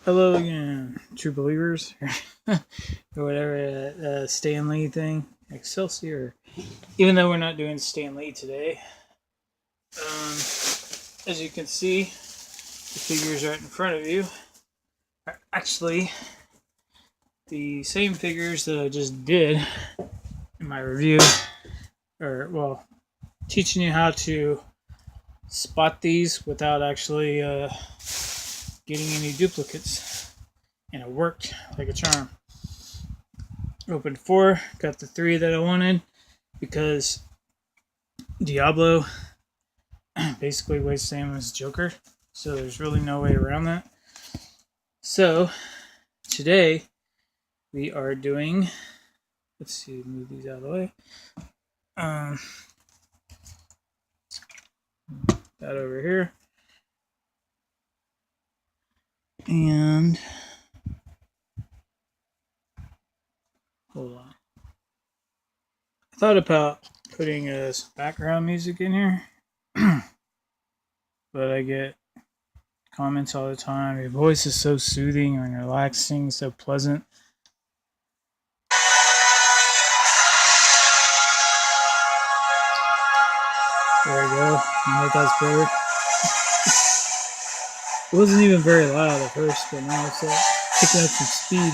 Hello again, true believers, or whatever Stan Lee thing, Excelsior. Even though we're not doing Stan Lee today, as you can see, the figures right in front of you are actually the same figures that I just did in my review, or well, teaching you how to spot these without actually getting any duplicates, and it worked like a charm. Opened 4, got the 3 that I wanted because Diablo basically weighs the same as Joker, so there's really no way around that. So today we are doing, let's see, move these out of the way. That over here, and hold on. I thought about putting some background music in here, but I get comments all the time. Your voice is so soothing and relaxing, so pleasant. There we go. I hope that's better. It wasn't even very loud at first, but now it's picking up some speed.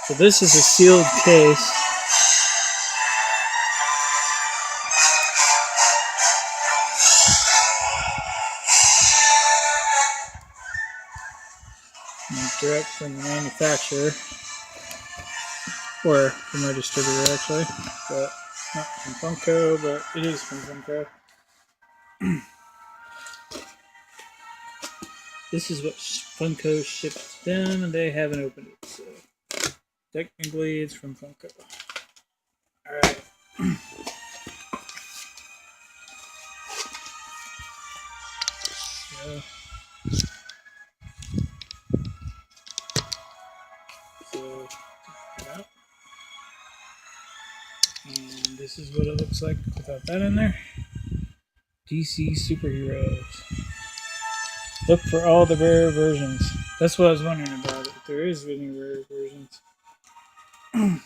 So this is a sealed case. Direct from the manufacturer, or from my distributor actually, but not from FUNKO, but it is from FUNKO. This is what FUNKO shipped them, and they haven't opened it, so technically it's from FUNKO. Alright. So check it out. And this is what it looks like without that in there. DC superheroes. Look for all the rare versions. That's what I was wondering about, if there is any rare versions. I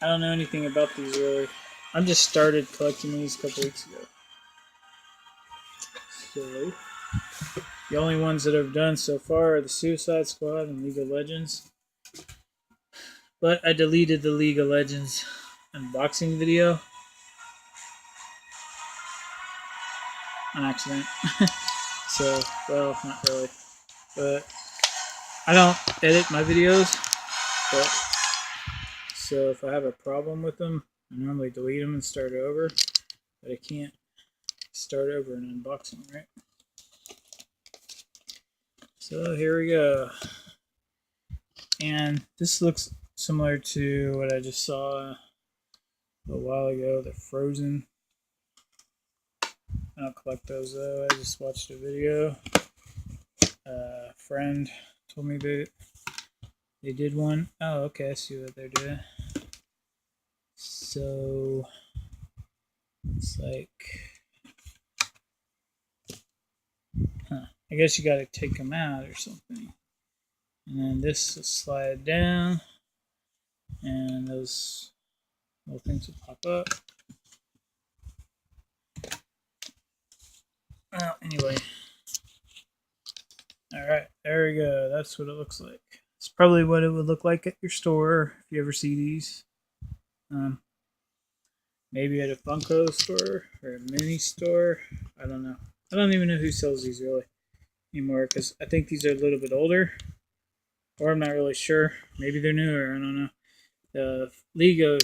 don't know anything about these really. I just started collecting these a couple weeks ago. So the only ones that I've done so far are the Suicide Squad and League of Legends. But I deleted the League of Legends unboxing video on accident. So, well, not really. But I don't edit my videos. But so if I have a problem with them, I normally delete them and start over. But I can't start over and unbox them, right? So here we go. And this looks similar to what I just saw a while ago, the Frozen. I don't collect those though, I just watched a video. A friend told me that they did one. Oh, okay, I see what they're doing. So it's like, I guess you gotta take them out or something. And then this will slide down, and those little things will pop up. Well, anyway. Alright, there we go. That's what it looks like. It's probably what it would look like at your store if you ever see these. Maybe at a FUNKO store or a mini store. I don't know. I don't even know who sells these really anymore, because I think these are a little bit older. Or I'm not really sure. Maybe they're newer. I don't know. The League of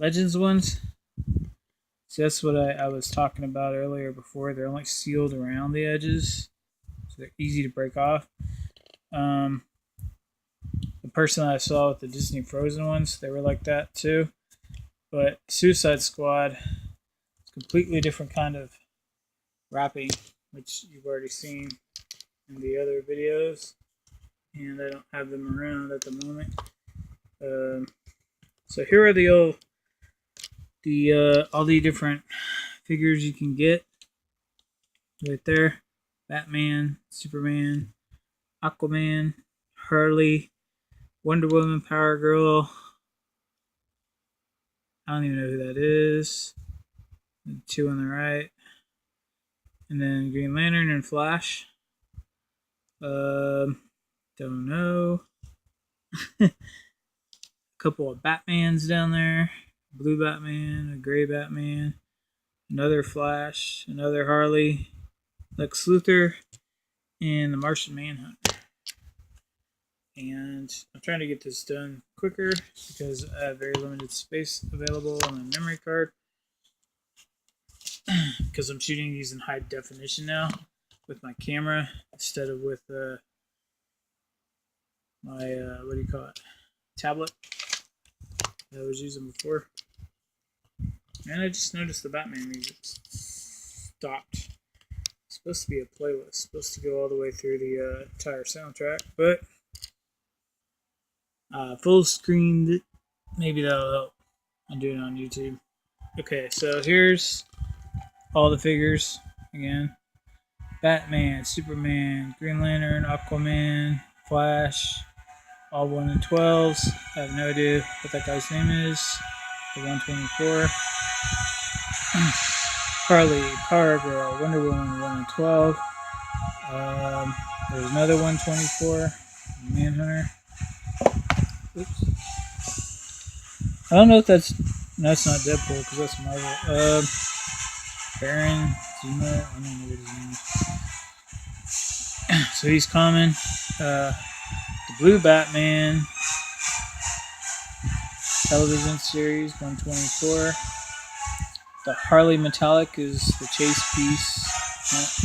Legends ones. So that's what I was talking about earlier before. They're only sealed around the edges, so they're easy to break off. The person I saw with the Disney Frozen ones, they were like that too. But Suicide Squad is a completely different kind of wrapping, which you've already seen in the other videos. And I don't have them around at the moment. So here are the old the all the different figures you can get right there. Batman, Superman, Aquaman, Harley, Wonder Woman, Power Girl. I don't even know who that is. The two on the right. And then Green Lantern and Flash. Don't know. A couple of Batmans down there. Blue Batman, a gray Batman, another Flash, another Harley, Lex Luthor, and the Martian Manhunter. And I'm trying to get this done quicker because I have very limited space available on my memory card. Because I'm shooting these in high definition now with my camera instead of with my what do you call it, tablet that I was using before. And I just noticed the Batman music stopped. It's supposed to be a playlist, it's supposed to go all the way through the entire soundtrack, but full screen, maybe that'll help. I'm doing it on YouTube. Okay, so here's all the figures again. Batman, Superman, Green Lantern, Aquaman, Flash, all 1 and 12s. I have no idea what that guy's name is. The 124. Harley, Power Girl, Wonder Woman, 1 and 12. There's another 124. Manhunter. Oops. I don't know if that's not Deadpool because that's Marvel. Baron Zemo. I don't know what his name is. So he's common. The Blue Batman television series 124. The Harley Metallic is the chase piece,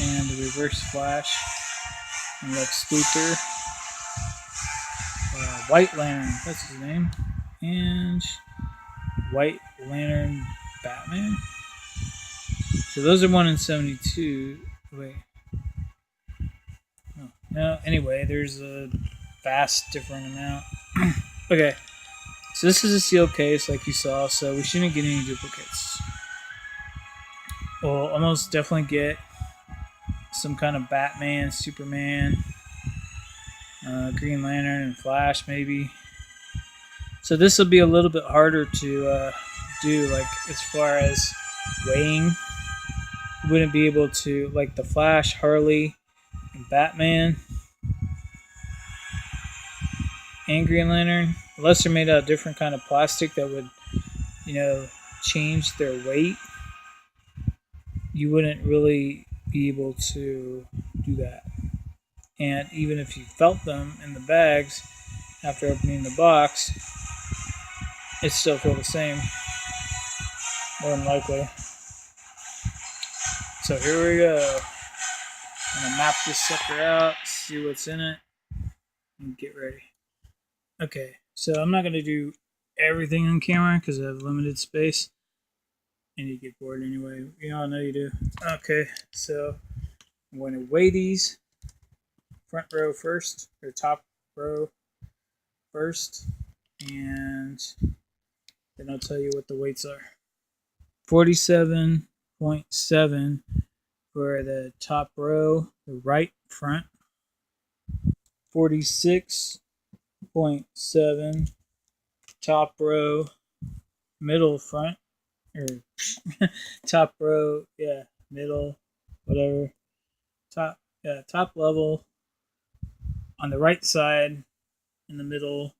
and the Reverse Flash and Lex Luthor. White Lantern, that's his name, and White Lantern Batman. So those are 1 in 72. Wait. Oh, no, anyway, there's a vast different amount. Okay, so this is a sealed case like you saw, so we shouldn't get any duplicates. We'll almost definitely get some kind of Batman, Superman, Green Lantern, and Flash maybe. So this will be a little bit harder to do, like as far as weighing. You wouldn't be able to, like the Flash, Harley, and Batman, and Green Lantern, unless they're made out of different kind of plastic that would, change their weight. You wouldn't really be able to do that. And even if you felt them in the bags after opening the box, it still feel the same, more than likely. So here we go. I'm gonna map this sucker out, see what's in it, and get ready. Okay, so I'm not gonna do everything on camera because I have limited space, and you get bored anyway. You all know you do. Okay, so I'm going to weigh these. Front row first, or top row first, and then I'll tell you what the weights are. 47.7 for the top row, the right front. 46.7 top row, middle front, or top row, middle, whatever. Top level on the right side in the middle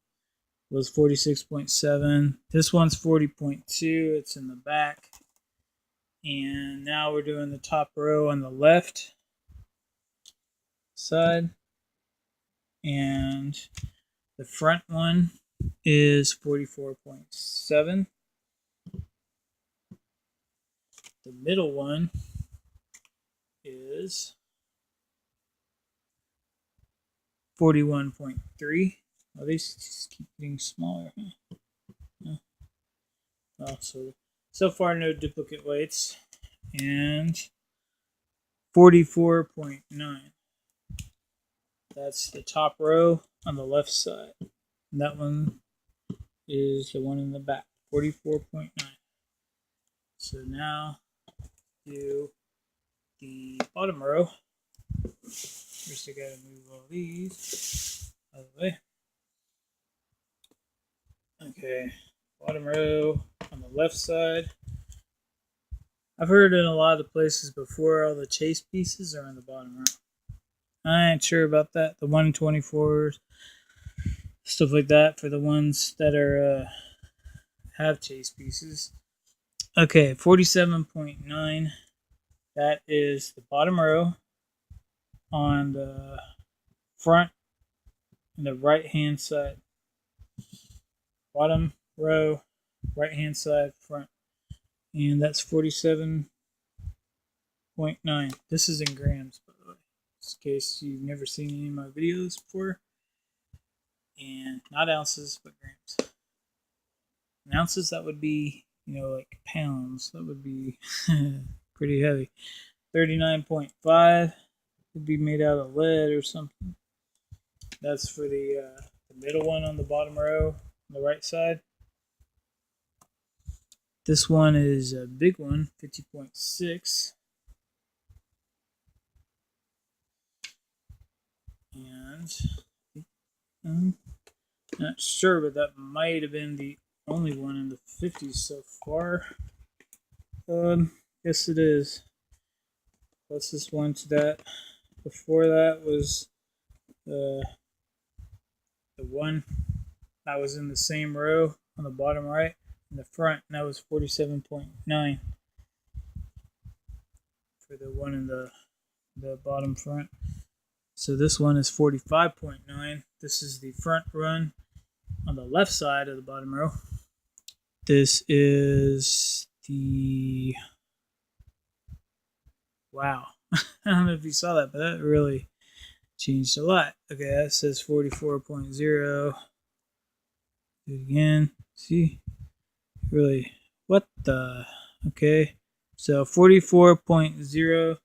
was 46.7. This one's 40.2. It's in the back. And now we're doing the top row on the left side. And the front one is 44.7. The middle one is 41.3. Oh, these just keep getting smaller. Oh, so far no duplicate weights. And 44.9. That's the top row on the left side. And that one is the one in the back. 44.9. So now do the bottom row. First I gotta move all these out of the way. Okay, bottom row on the left side. I've heard in a lot of places before all the chase pieces are on the bottom row. I ain't sure about that. The 124s, stuff like that for the ones that are have chase pieces. Okay, 47.9. That is the bottom row on the front and the right hand side. Bottom row, right hand side, front. And that's 47.9. This is in grams, by the way, just in case you've never seen any of my videos before. And not ounces, but grams. In ounces, that would be, like pounds. That would be pretty heavy. 39.5 would be made out of lead or something. That's for the middle one on the bottom row on the right side. This one is a big one, 50.6. And not sure, but that might have been the only one in the 50s so far. Yes, it is. Plus this one to that. Before that was the one that was in the same row on the bottom right in the front, and that was 47.9 for the one in the bottom front. So this one is 45.9. This is the front run on the left side of the bottom row. This is the... Wow. I don't know if you saw that, but that really changed a lot. Okay, that says 44.0. Do it again. See? Really? What the? Okay. So 44.0.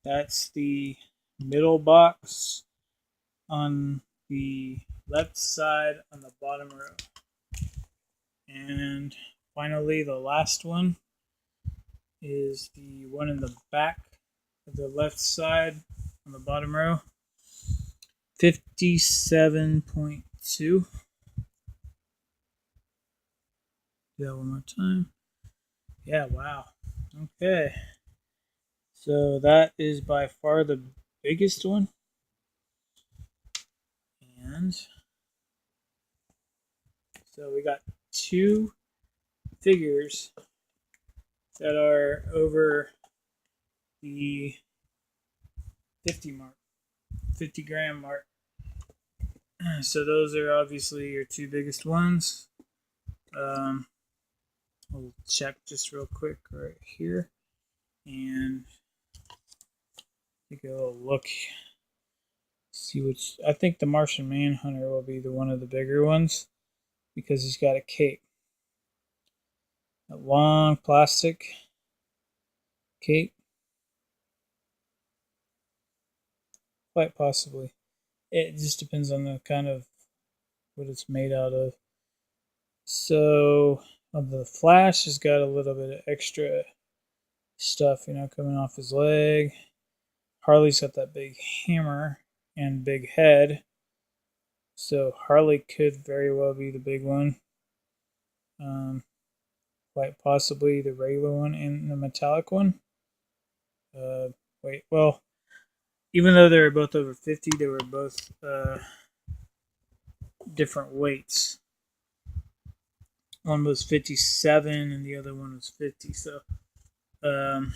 That's the middle box on the left side on the bottom row. And finally, the last one is the one in the back of the left side on the bottom row. 57.2. Do that one more time. Yeah, wow. Okay. So that is by far the biggest one. And so we got two figures that are over the 50 mark, 50 gram mark. So those are obviously your two biggest ones. We'll check just real quick right here and take a little look. See which, I think the Martian Manhunter will be the one of the bigger ones because he's got a cape. A long plastic cape. Quite possibly. It just depends on the kind of what it's made out of. So the Flash has got a little bit of extra stuff, coming off his leg. Harley's got that big hammer and big head. So Harley could very well be the big one. Quite possibly the regular one and the metallic one. Well, even though they were both over 50, they were both different weights. One was 57 and the other one was 50. So I'm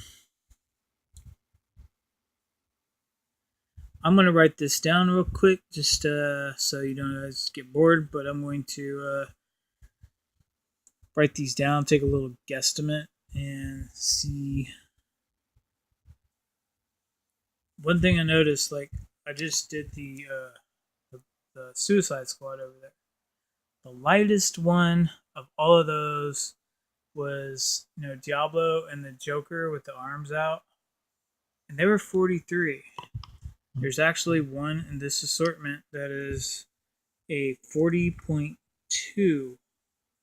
going to write this down real quick just so you don't guys get bored, but I'm going to write these down, take a little guesstimate, and see. One thing I noticed, like I just did the Suicide Squad over there. The lightest one of all of those was Diablo and the Joker with the arms out, and they were 43. There's actually one in this assortment that is a 40.2,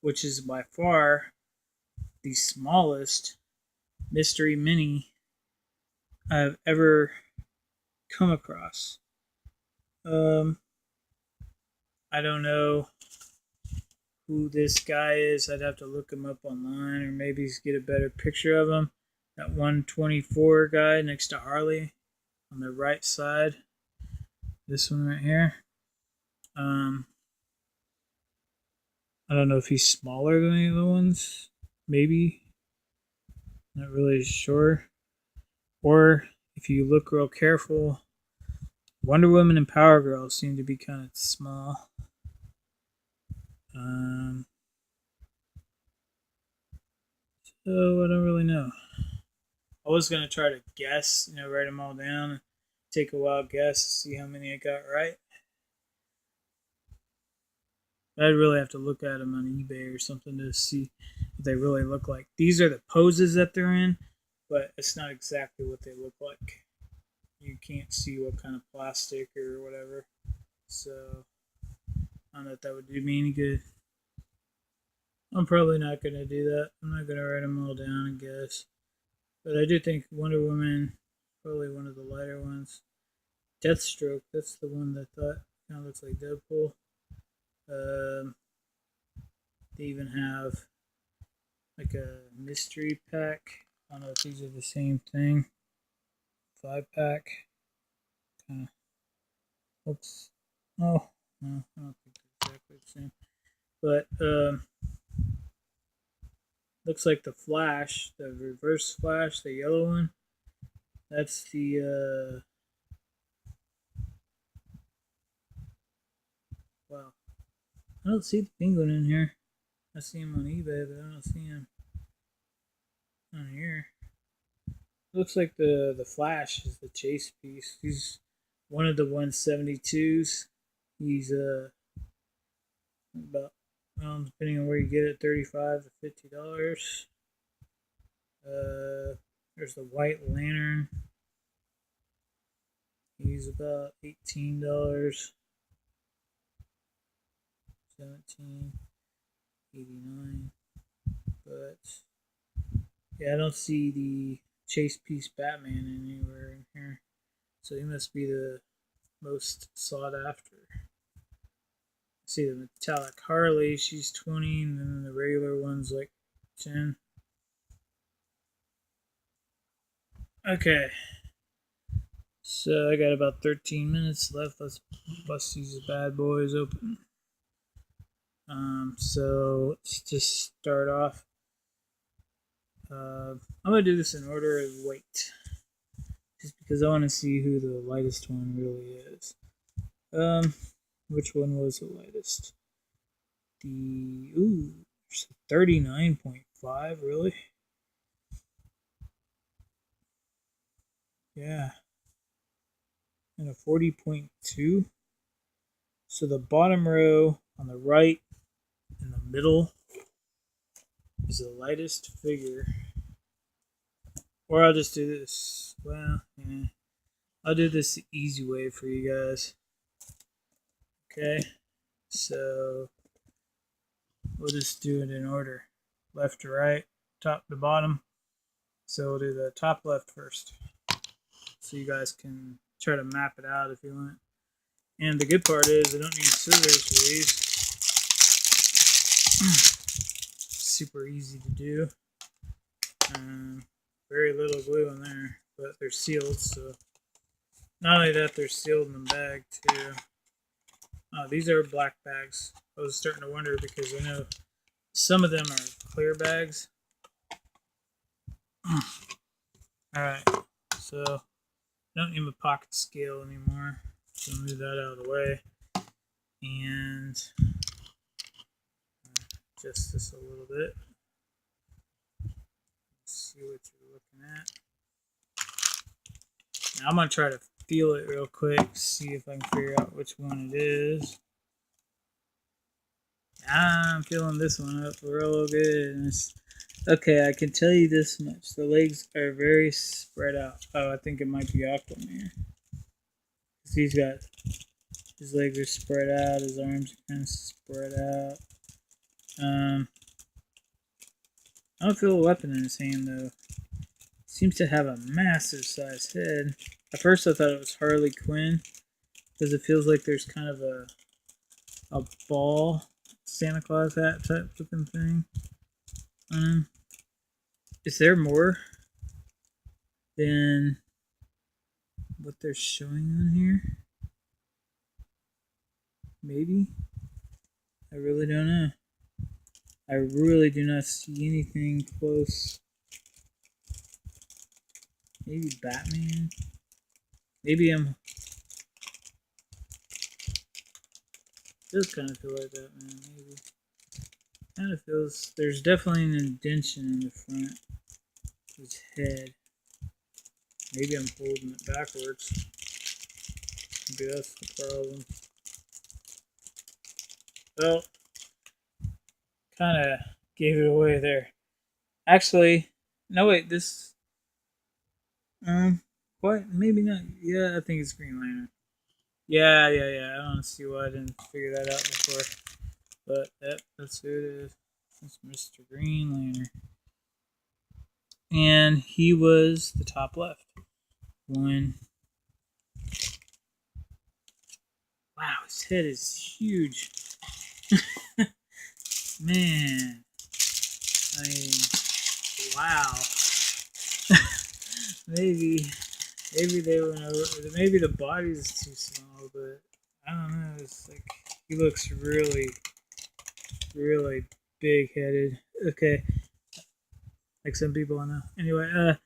which is by far the smallest mystery mini I've ever come across. Um, I don't know who this guy is. I'd have to look him up online or maybe get a better picture of him. That 124 guy next to Harley on the right side. This one right here. Um, I don't know if he's smaller than the other ones. Maybe. Not really sure. Or if you look real careful, Wonder Woman and Power Girl seem to be kind of small. So I don't really know. I was gonna try to guess, write them all down, take a wild guess, see how many I got right. I'd really have to look at them on eBay or something to see what they really look like. These are the poses that they're in, but it's not exactly what they look like. You can't see what kind of plastic or whatever. So I don't know if that would do me any good. I'm probably not going to do that. I'm not going to write them all down and guess. But I do think Wonder Woman, probably one of the lighter ones. Deathstroke, that's the one that I thought kind of looks like Deadpool. They even have like a mystery pack. I don't know if these are the same thing. 5-pack. Kind of. Oops. Oh, no, I don't think they're exactly the same. But looks like the Flash, the Reverse Flash, the yellow one. That's the wow. I don't see the Penguin in here. I see him on eBay, but I don't see him on here. Looks like the Flash is the chase piece. He's one of the 172s. He's about, well, depending on where you get it, $35 to $50. There's the White Lantern. He's about $18. 17.89. But yeah, I don't see the chase piece Batman anywhere in here. So he must be the most sought after. See the metallic Harley, she's 20, and then the regular one's like 10. Okay. So I got about 13 minutes left. Let's bust these bad boys open. So let's just start off. I'm gonna do this in order of weight, just because I want to see who the lightest one really is. Which one was the lightest? The 39.5, really? Yeah. And a 40.2. So the bottom row on the right in the middle is the lightest figure. Or I'll just do this. Well, yeah. I'll do this the easy way for you guys. Okay. So we'll just do it in order. Left to right, top to bottom. So we'll do the top left first. So you guys can try to map it out if you want. And the good part is I don't need scissors for these. Super easy to do. Very little glue in there, but they're sealed, so not only that, they're sealed in the bag too. These are black bags. I was starting to wonder because I know some of them are clear bags. Alright, so I don't need a pocket scale anymore, so I'll move that out of the way. And adjust this a little bit. Let's see what you're looking at. Now I'm going to try to feel it real quick, see if I can figure out which one it is. I'm feeling this one up real good. Okay, I can tell you this much. The legs are very spread out. Oh, I think it might be Aquaman. His legs are spread out, his arms are kind of spread out. I don't feel a weapon in his hand though. Seems to have a massive size head. At first I thought it was Harley Quinn because it feels like there's kind of a ball Santa Claus hat type looking thing on him. Is there more than what they're showing on here? Maybe? I really don't know. I really do not see anything close. Maybe Batman? Maybe I'm... Does kind of feel like Batman, maybe. Kind of feels... There's definitely an indention in the front of his head. Maybe I'm holding it backwards. Maybe that's the problem. Well, kind of gave it away there. Actually, no wait, this... what? Maybe not. Yeah, I think it's Green Lantern. Yeah. I don't see why I didn't figure that out before. But, yep, that's who it is. That's Mr. Green Lantern. And he was the top left. One. Wow, his head is huge. Man. I mean, wow. maybe they went over. Maybe the body is too small, but I don't know. It's like he looks really big-headed. Okay, like some people I know. Anyway,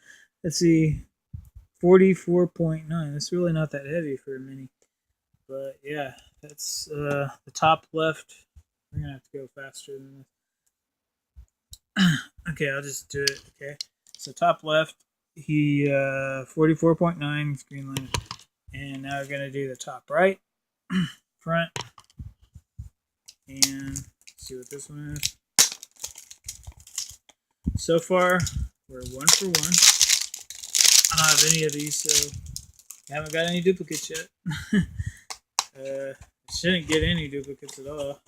let's see. 44.9. That's really not that heavy for a mini, but yeah, that's the top left. We're gonna have to go faster than this. Okay, I'll just do it. Okay, so top left, he 44.9 is Green Lantern, and now we're gonna do the top right, front, and see what this one is. So far, we're 1 for 1. I don't have any of these, so I haven't got any duplicates yet. I shouldn't get any duplicates at all.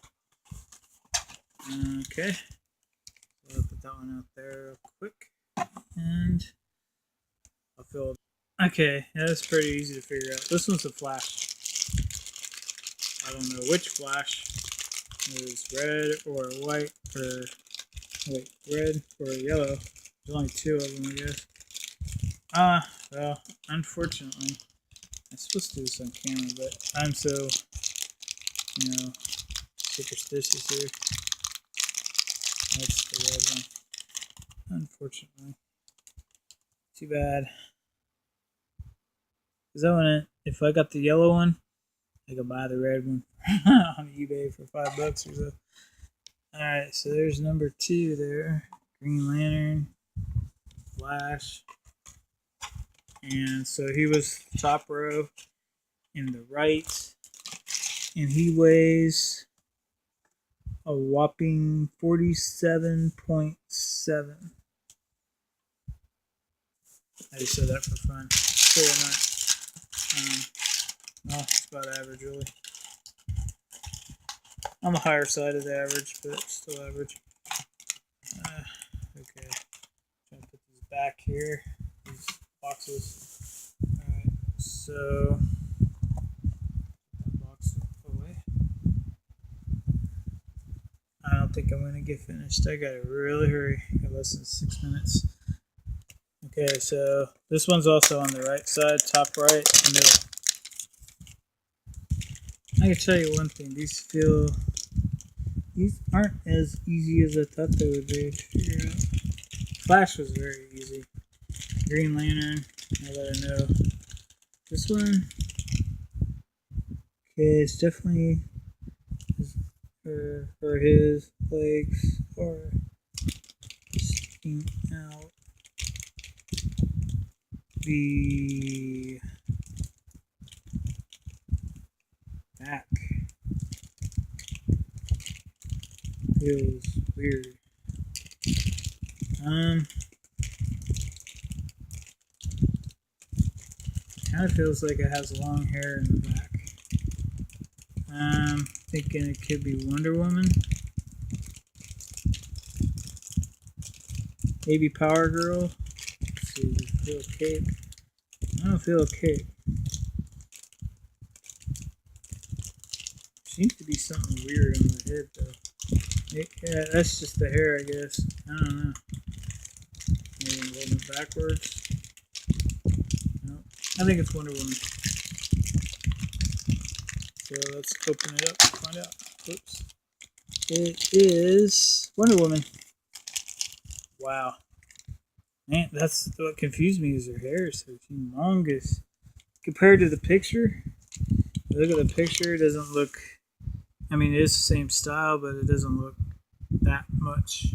Okay. So I'll put that one out there real quick. And I'll fill it. Okay, yeah, that's pretty easy to figure out. This one's a Flash. I don't know which Flash. It was red or white or... Wait, red or yellow. There's only 2 of them, I guess. Well, unfortunately, I'm supposed to do this on camera, but I'm so, superstitious here. That's the red one. Unfortunately. Too bad. Because if I got the yellow one, I could buy the red one on eBay for $5 or so. Alright, so there's number 2 there. Green Lantern. Flash. And so he was top row in the right. And he weighs a whopping 47.7. I just said that for fun. Still not. Well, it's about average, really. On the higher side of the average, but still average. Okay. Trying to put these back here. These boxes. Alright, so that box away. I don't think I'm gonna get finished. I gotta really hurry. Got less than 6 minutes. Okay, so this one's also on the right side, top right, middle. I can tell you one thing, these aren't as easy as I thought they would be to figure out. Flash was very easy. Green Lantern, now that I know. This one, okay, it's definitely his legs are sticking out. The back feels weird. Kind of feels like it has long hair in the back. Thinking it could be Wonder Woman. Maybe Power Girl. Let's Does it feel cake? I don't feel a cake. Seems to be something weird on the head though. Yeah, that's just the hair, I guess. I don't know. Maybe I'm holding it backwards. No, I think it's Wonder Woman. So let's open it up and find out. Oops. It is Wonder Woman. Wow. Man, that's what confused me is her hair is so humongous. Compared to the picture, look at the picture, it doesn't look, I mean, it is the same style, but it doesn't look that much.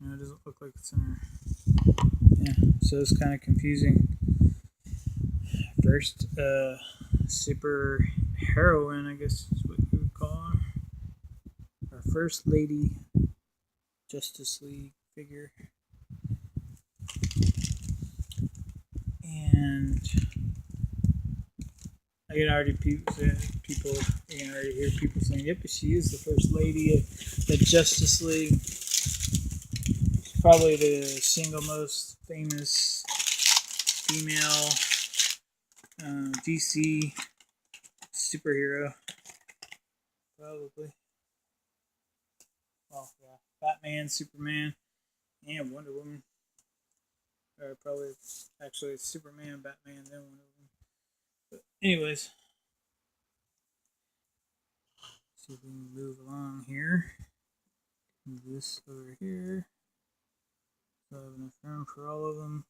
You know, it doesn't look like it's in her. Yeah, so it's kind of confusing. First, super heroine, I guess is what you would call her. Our first lady Justice League figure. And I can already you can already hear people saying, "Yep, she is the first lady of the Justice League." She's probably the single most famous female DC superhero, probably. Oh yeah, Batman, Superman, and Wonder Woman. Or probably actually Superman, Batman, then Wonder Woman. But anyways, see if we can move along here. Move this over here. So I have enough room for all of them.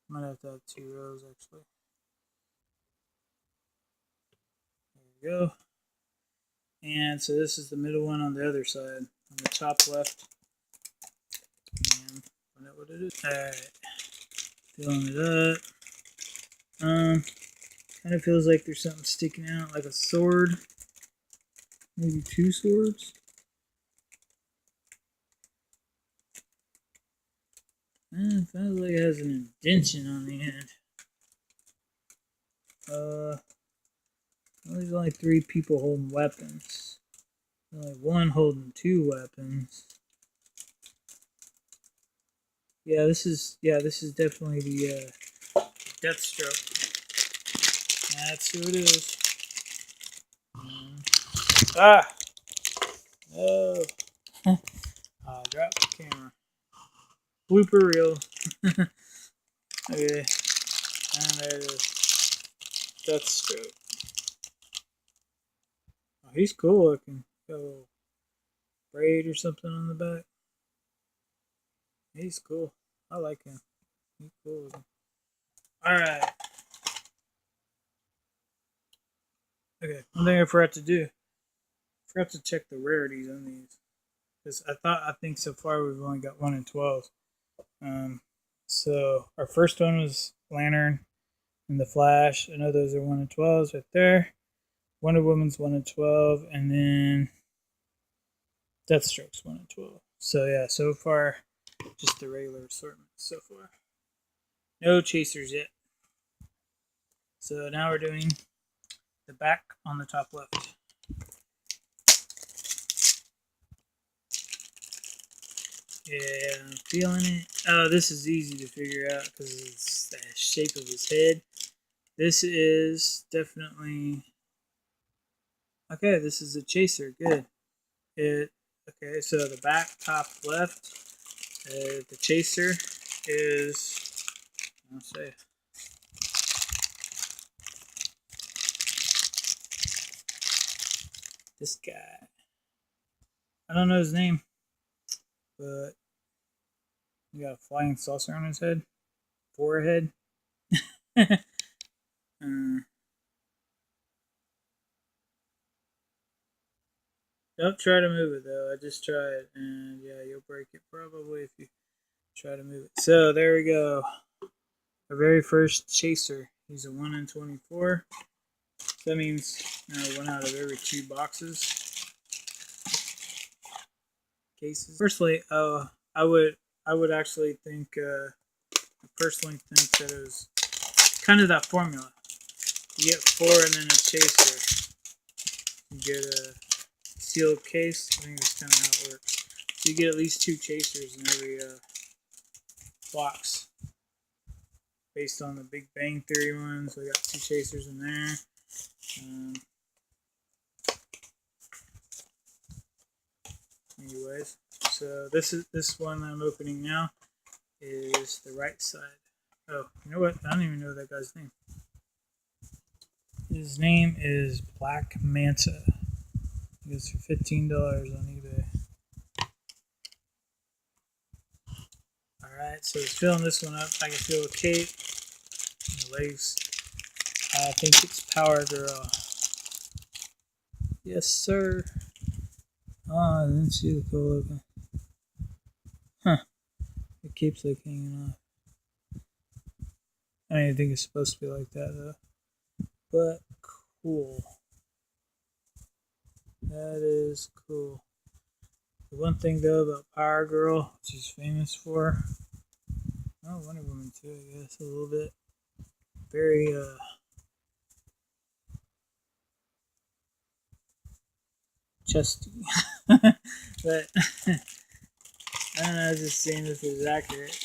Might have to have 2 rows actually. There we go. And so this is the middle one on the other side, on the top left. And find out what it is. Alright. Filling it up. Kind of feels like there's something sticking out, like a sword. Maybe 2 swords. It feels like it has an indentation on the end. There's only 3 people holding weapons. Only 1 holding 2 weapons. Yeah, this is definitely the Deathstroke. That's who it is. Ah! Oh! I dropped the camera. Blooper reel. Okay. And there it is. Deathstroke. Oh, he's cool looking. Got a little braid or something on the back. He's cool. I like him. He's cool looking. Alright. Okay, one thing I forgot to do. I forgot to check the rarities on these. Because I think so far we've only got 1 in 12. So our first one was Lantern and the Flash. I know those are 1 in 12s right there. Wonder Woman's 1 in 12, and then Deathstroke's 1 in 12. So yeah, so far just the regular assortment so far. No chasers yet. So now we're doing the back on the top left. Yeah, I'm feeling it. Oh, this is easy to figure out because it's the shape of his head. This is definitely... Okay, this is a chaser. Good. Okay, so the back top left, the chaser is... I'll say... This guy. I don't know his name, but he got a flying saucer on his head. Forehead. Don't try to move it though. I just tried, and yeah, you'll break it probably if you try to move it. So there we go. Our very first chaser. He's a 1 in 24. That means 1 out of every 2 boxes. Cases. Personally, I would actually think. I personally think that it was kind of that formula. You get 4 and then a chaser. You get a sealed case. I think that's kind of how it works. So you get at least 2 chasers in every box based on the Big Bang Theory ones. We got 2 chasers in there. Anyways, so this one I'm opening now is the right side. Oh, you know what? I don't even know that guy's name. His name is Black Manta. He goes for $15 on eBay. Alright, so it's filling this one up. I can feel the cape and the legs. I think it's Power Girl. Yes, sir. Oh, I didn't see the cool looking. Huh. It keeps like hanging off. I don't even think it's supposed to be like that though. But cool. That is cool. The one thing though about Power Girl, which she's famous for, oh, Wonder Woman too, I guess, a little bit. Very chesty. But I don't know, I was just seeing if it was accurate.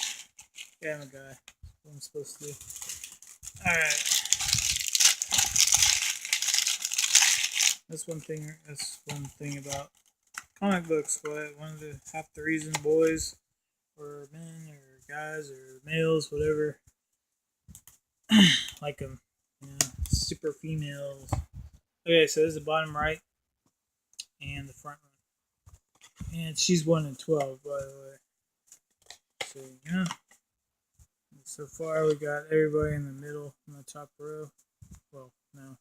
Yeah, I'm a guy. That's what I'm supposed to do. Alright. That's one thing about comic books. One of the half the reason boys or men or guys or males, whatever, like them, super females. Okay, so this is the bottom right and the front one, and she's 1 in 12, by the way. So yeah, so far we got everybody in the middle, in the top row. Well, no,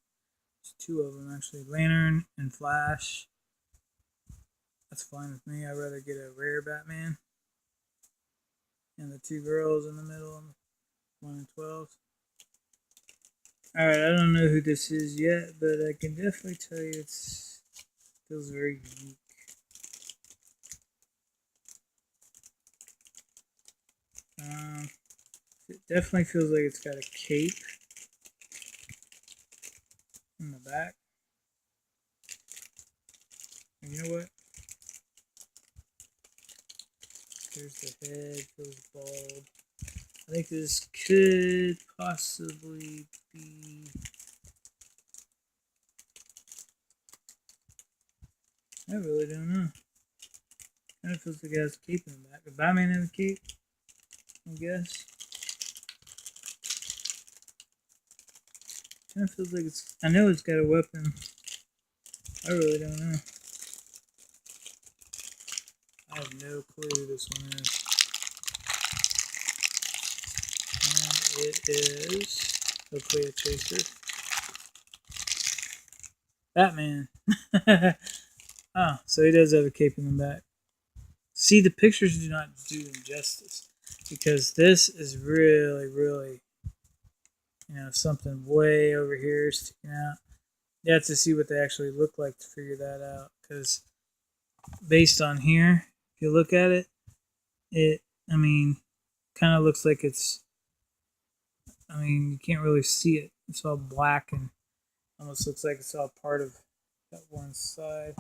there's 2 of them actually, Lantern and Flash. That's fine with me. I'd rather get a rare Batman. And the 2 girls in the middle, 1 in 12. Alright, I don't know who this is yet, but I can definitely tell you it feels very unique. It definitely feels like it's got a cape in the back. And you know what? There's the head, feels bald. I think this could possibly be... I really don't know. Kind of feels like it has a cape in the back. Does Batman have a cape? I guess. Kind of feels like it's... I know it's got a weapon. I really don't know. I have no clue who this one is. And it is, hopefully, a chaser. Batman. Oh, so he does have a cape in the back. See, the pictures do not do him justice, because this is really, really, something way over here sticking out. You have to see what they actually look like to figure that out, because based on here, if you look at it, kind of looks like it's, you can't really see it. It's all black and almost looks like it's all part of that one side.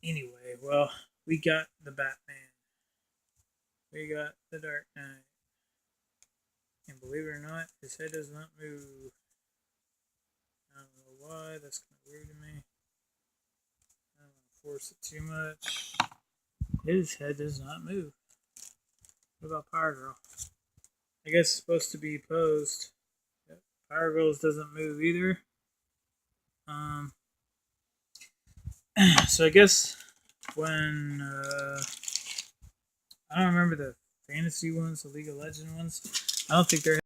Anyway, well, we got the Batman. We got the Dark Knight. And believe it or not, his head does not move. I don't know why, that's kind of weird to me. I don't want to force it too much. His head does not move. What about Power Girl? I guess it's supposed to be posed. Yep. Power Girl's doesn't move either. So I guess when I don't remember the fantasy ones, the League of Legends ones. I don't think they're